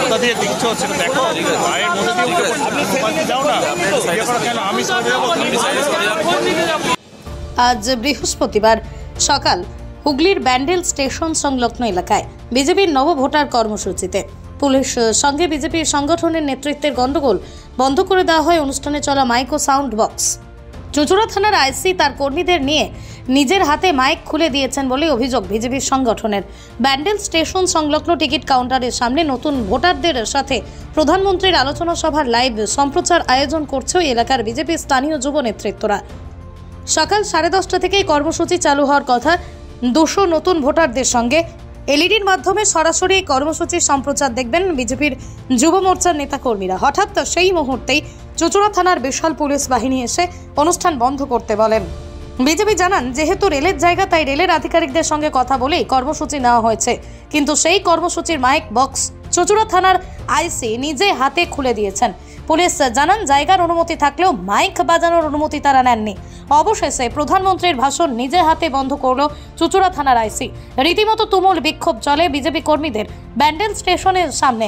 কোথা দিয়ে দিচ্ছ সেটা দেখো, মায়ের মধ্যে দিয়ে যাও না, কেন আমি আজ বৃহস্পতিবার সকাল হুগলির ব্যান্ডেল স্টেশন সংলগ্ন এলাকায় বিজেপির নব ভোটার কর্মসূচিতে পুলিশ সঙ্গে বিজেপির সংগঠনের নেতৃত্বের গন্ডগোল বন্ধ করে দেওয়া হয় অনুষ্ঠানে চলা মাইক ও সাউন্ড বক্স। চুঁচুড়া থানার আইসি তার কর্মীদের নিয়ে নিজের হাতে মাইক খুলে দিয়েছেন বলে অভিযোগ বিজেপির সংগঠনের। ব্যান্ডেল স্টেশন সংলগ্ন টিকিট কাউন্টারের সামনে নতুন ভোটারদের সাথে প্রধানমন্ত্রীর আলোচনা সভার লাইভ সম্প্রচার আয়োজন করছে ওই এলাকার বিজেপির স্থানীয় যুব নেতৃত্বরা। সকাল 10:30 থেকেই কর্মসূচি চালু হওয়ার কথা। 200 নতুন ভোটারদের সঙ্গে এলইডির মাধ্যমে সরাসরি কর্মসূচির সম্প্রচার দেখবেন বিজেপির যুব মোর্চার নেতাকর্মীরা। হঠাৎ সেই মুহূর্তেই চুঁচুড়া থানার বিশাল পুলিশ বাহিনী এসে অনুষ্ঠান বন্ধ করতে বলেন। বিজেপি জানান, যেহেতু রেলের জায়গা তাই রেলের আধিকারিকদের সঙ্গে কথা বলেই কর্মসূচি নেওয়া হয়েছে, কিন্তু সেই কর্মসূচির মাইক বক্স চুঁচুড়া থানার আইসি নিজে হাতে খুলে দিয়েছেন। পুলিশ জানান, জায়গার অনুমতি থাকলেও মাইক বাজানোর অনুমতি তারা নেননি। অবশেষে প্রধানমন্ত্রীর ভাষণ নিজে হাতে বন্ধ করল চুঁচুড়া থানার আইসি। রীতিমতো তুমুল বিক্ষোভ চলে বিজেপি কর্মীদের ব্যান্ডেল স্টেশনের সামনে।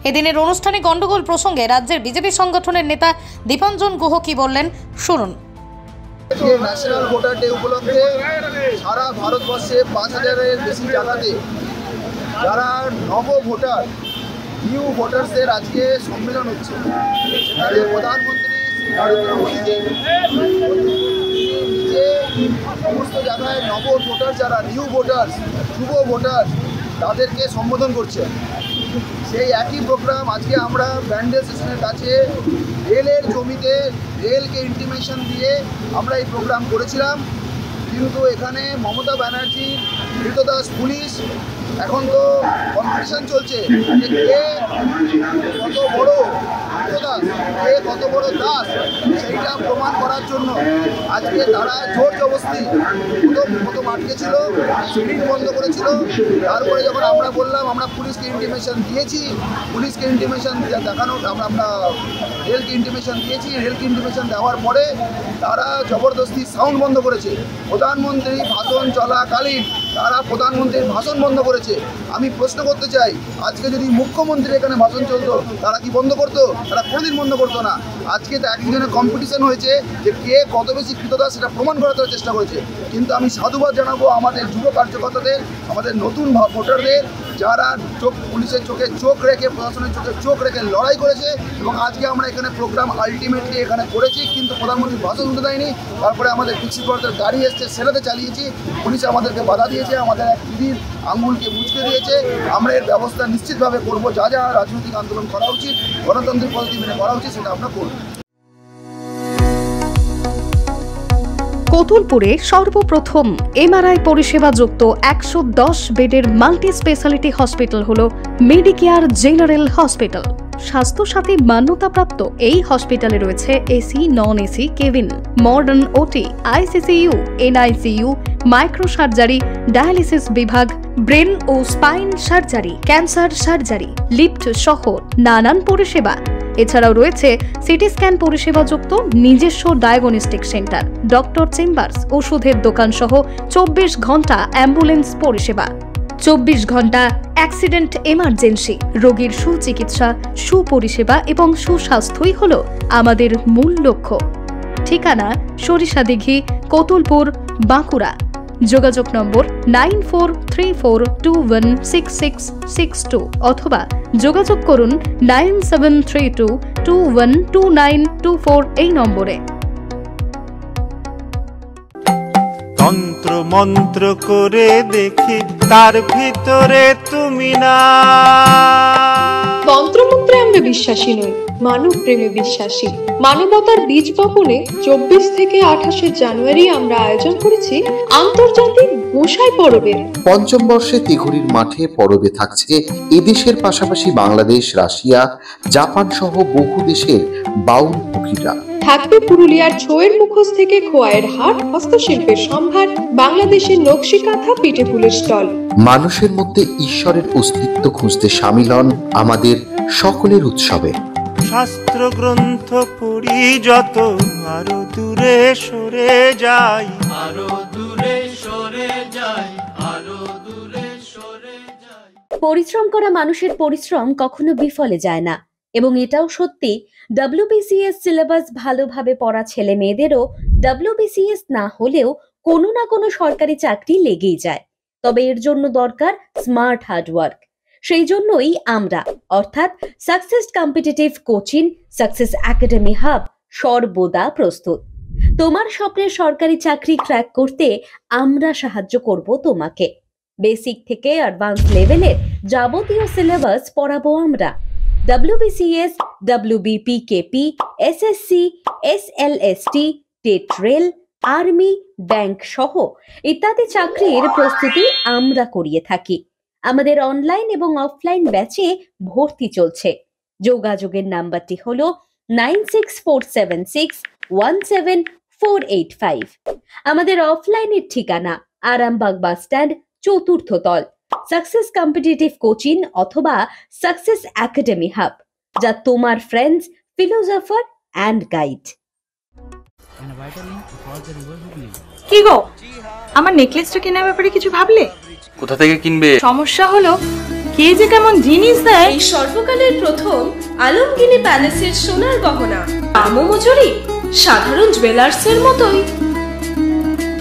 এদিনের অনুষ্ঠানে গন্ডগোল প্রসঙ্গে রাজ্যের বিজেপি সংগঠনের নেতা দীপাঞ্জন গুহ কি বললেন শুনুন। ন্যাশনাল ভোটার ডে উপলক্ষে সারা ভারতবর্ষে 5000-এর বেশি জায়গাতে যারা নব ভোটার নিউ ভোটার্সদের আজকে সম্মেলন হচ্ছে। সেখানে প্রধানমন্ত্রী নরেন্দ্র মোদী নিজে সমস্ত জায়গায় নব ভোটার যারা নিউ ভোটার্স যুব ভোটার তাদেরকে সম্বোধন করছে। সেই একই প্রোগ্রাম আজকে আমরা ব্যান্ডেল স্টেশনের কাছে রেলের জমিতে রেলকে ইন্টিমেশন দিয়ে আমরা এই প্রোগ্রাম করেছিলাম, কিন্তু এখানে মমতা ব্যানার্জির কৃতদাস পুলিশ এখন তো কম্পিটিশন চলছে যে কে কত বড় কৃতদাস, কে কত বড় দাস, সেইটা প্রমাণ করার জন্য আজকে তারা জোর জবরদস্তি প্রথম আটকে ছিল, স্পিড বন্ধ করেছিল। তারপরে যখন আমরা বললাম আমরা পুলিশকে ইন্টিমেশন দিয়েছি, পুলিশকে ইন্টিমেশন দেখানো আমরা রেলকে ইন্টিমেশন দিয়েছি, রেলকে ইন্টিমেশন দেওয়ার পরে তারা জবরদস্তি সাউন্ড বন্ধ করেছে। প্রধানমন্ত্রী ভাষণ চলাকালীন তারা প্রধানমন্ত্রীর ভাষণ বন্ধ করেছে। আমি প্রশ্ন করতে চাই, আজকে যদি মুখ্যমন্ত্রী এখানে ভাষণ চলতো তারা কি বন্ধ করতো? তারা কোনোদিন বন্ধ করতো না। আজকে তো একজনের কম্পিটিশন হয়েছে যে কে কত বেশি কৃতদাস সেটা প্রমাণ করার চেষ্টা করেছে। কিন্তু আমি সাধুবাদ জানাবো আমাদের যুব কার্যকর্তাদের, আমাদের নতুন ভোটারদের যারা পুলিশের চোখে চোখ রেখে, প্রশাসনের চোখে চোখ রেখে লড়াই করেছে। এবং আজকে আমরা এখানে প্রোগ্রাম আলটিমেটলি এখানে করেছি, কিন্তু প্রধানমন্ত্রীর ভাষণ শুনতে দেয়নি। তারপরে আমাদের পিছিয়ে পড়াদের গাড়ি এসছে, সেটাতে চালিয়েছি, পুলিশ আমাদেরকে বাধা দিয়েছে, আমাদের এক দিদির আঙুলকে মুচকে দিয়েছে। আমরা এর ব্যবস্থা নিশ্চিতভাবে করবো। যা যা রাজনৈতিক আন্দোলন করা উচিত, গণতান্ত্রিক পদ্ধতি মেনে করা উচিত, সেটা আমরা করব। কতুলপুরে সর্বপ্রথম এমআরআই পরিষেবা যুক্ত 110 বেডের মাল্টি স্পেশালিটি হসপিটাল হল মেডিকেয়ার জেনারেল হসপিটাল। স্বাস্থ্যসাথী মান্যতাপ্রাপ্ত এই হসপিটালে রয়েছে AC, non AC cabin, modern OT, ICCU, NICU, micro surgery, dialysis বিভাগ, ব্রেন ও spine surgery, cancer surgery, lift সহ নানান পরিষেবা। এছাড়াও রয়েছে সিটি স্ক্যান পরিষেবা যুক্ত নিজস্ব ডায়াগনস্টিক সেন্টার, ডক্টর চেম্বার্স, ওষুধের দোকান সহ 24 ঘন্টা অ্যাম্বুলেন্স পরিষেবা। 24 ঘন্টা অ্যাক্সিডেন্ট এমার্জেন্সি, রোগীর সুচিকিৎসা, সুপরিষেবা এবং সুস্বাস্থ্যই হল আমাদের মূল লক্ষ্য। ঠিকানা সরিষাদিঘি, কতুলপুর, বাঁকুড়া। যোগাযোগ নম্বর 9434216662 অথবা যোগাযোগ করুন 9732212924 এই নম্বরে। তন্ত্র মন্ত্র করে দেখি তার ভিতরে তুমি না। তন্ত্রমন্ত্রে আমরা বিশ্বাসী নই, মানব প্রেমে বিশ্বাসী। মানবতার বীজ বপনে 24 থেকে 28 জানুয়ারি আমরা আয়োজন করেছি আন্তর্জাতিক গোসাই পরবের। পঞ্চম বর্ষে তিঘুরির মাঠে পরবে থাকছে এদেশের পাশাপাশি বাংলাদেশ, রাশিয়া, জাপান সহ বহু দেশের বাউল পুকিরা। থাকবে পুরুলিয়ার ছৌয়ের মুখোশ থেকে খোয়াইয়ের হাট, হস্তশিল্পের সম্ভার, বাংলাদেশের নকশি কাঁথা, পিঠে ফুলের স্টল। মানুষের মধ্যে ঈশ্বরের অস্তিত্ব খুঁজতে সামিল হন আমাদের সকলের উৎসবে। শাস্ত্র গ্রন্থ পড়ি যত আরো দূরে সরে যাই, আরো দূরে সরে যাই, আরো দূরে সরে যাই। পরিশ্রম করা মানুষের পরিশ্রম কখনো বিফলে যায় না, এবং এটাও সত্যি WBCS সিলেবাস ভালোভাবে পড়া ছেলে মেয়েদেরও WBCS না হলেও কোনো না কোনো সরকারি চাকরি লেগেই যায়। তবে এর জন্য দরকার স্মার্ট হার্ডওয়ার্ক। সেই জন্যই আমরা অর্থাৎ success competitive coaching, success academy hub সর্বদা প্রস্তুত। তোমার স্বপ্নের সরকারি চাকরি ক্র্যাক করতে আমরা সাহায্য করব তোমাকে। বেসিক থেকে অ্যাডভান্স লেভেলের যাবতীয় সিলেবাস পড়াবো আমরা। WBCS, WBPKP, SSC, SLST, TET rail, army, bank সহ ইত্যাদি চাকরির প্রস্তুতি আমরা করিয়ে থাকি। আমাদের অনলাইন এবং অফলাইন ব্যাচে ভর্তি চলছে। যোগাযোগের নাম্বারটি হলো 9647617485। আমাদের অফলাইনের ঠিকানা আরামবাগ বাস স্ট্যান্ড, চতুর্থ তল, সাকসেস কম্পিটিটিভ কোচিং অথবা সাকসেস একাডেমি হাব, যা তোমার ফ্রেন্ডস, ফিলোসফার অ্যান্ড গাইড। কি গো, আমার নেকলেসটা কেনার ব্যাপারে কিছু ভাবলে? কোথা থেকে কিনবে? সমস্যা হলো কে যে কেমন জিনিস দেয়। এই সর্বকালের প্রথম আলমগিনি প্যালেসের সোনার গহনা, দামও মজুরি সাধারণ জুয়েলার্সের মতোই।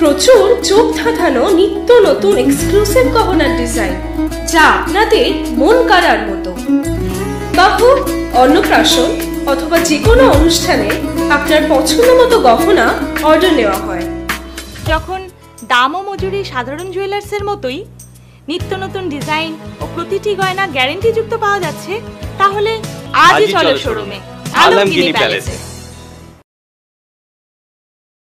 প্রচুর চোখ ধাঁধানো নিত্য নতুন এক্সক্লুসিভ গহনার ডিজাইন, যা আপনাদের মন কাড়ার মতো। বাহু, অন্নপ্রাশন অথবা যে কোনো অনুষ্ঠানে আপনার পছন্দ মতো গহনা অর্ডার নেওয়া হয়। যখন দাম ও মজুরি সাধারণ জুয়েলার্সের মতোই, নিত্য নতুন ডিজাইন ও প্রতিটি গয়না গ্যারান্টি যুক্ত পাওয়া যাচ্ছে, তাহলে আজই চলো শোরুমে আলমগিনি প্যালেসে।